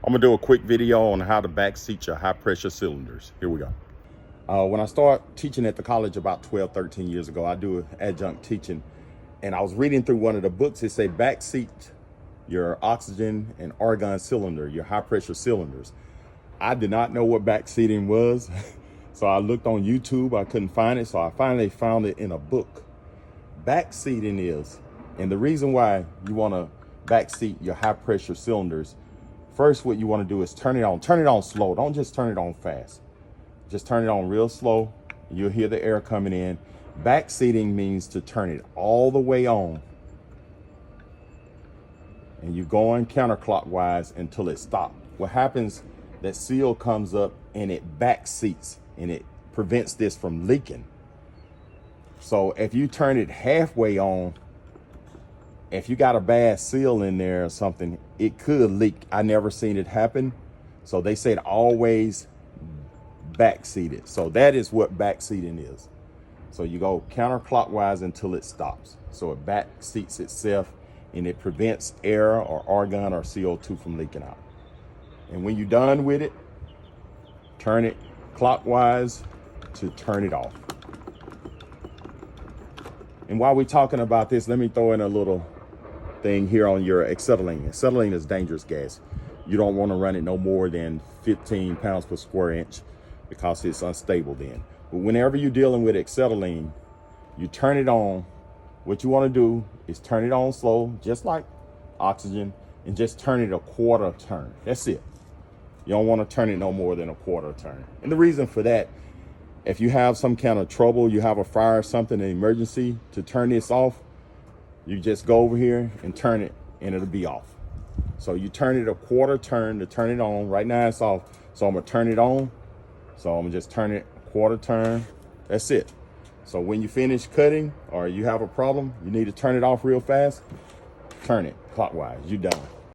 I'm gonna do a quick video on how to backseat your high pressure cylinders. Here we go. When I started teaching at the college about 12, 13 years ago, I do adjunct teaching, and I was reading through one of the books. It said backseat your oxygen and argon cylinder, your high pressure cylinders. I did not know what backseating was. So I looked on YouTube, I couldn't find it. So I finally found it in a book. Backseating is, and the reason why you wanna backseat your high pressure cylinders, first what you wanna do is turn it on slow. Don't just turn it on fast. Just turn it on real slow. You'll hear the air coming in. Backseating means to turn it all the way on. And you go on counterclockwise until it stops. What happens, that seal comes up and it backseats and it prevents this from leaking. So if you turn it halfway on, if you got a bad seal in there or something, it could leak. I never seen it happen. So they said always backseat it. So that is what backseating is. So you go counterclockwise until it stops. So it backseats itself and it prevents air or argon or CO2 from leaking out. And when you're done with it, turn it clockwise to turn it off. And while we're talking about this, let me throw in a little thing here on your acetylene. Acetylene is dangerous gas. You don't want to run it no more than 15 pounds per square inch because it's unstable then. But whenever you're dealing with acetylene, you turn it on. What you want to do is turn it on slow, just like oxygen, and just turn it a quarter turn. That's it. You don't want to turn it no more than a quarter turn. And the reason for that, if you have some kind of trouble, you have a fire or something, an emergency, to turn this off, you just go over here and turn it and it'll be off. So you turn it a quarter turn to turn it on. Right now it's off. So I'm gonna turn it on. So I'm gonna just turn it a quarter turn. That's it. So when you finish cutting or you have a problem, you need to turn it off real fast, turn it clockwise, you're done.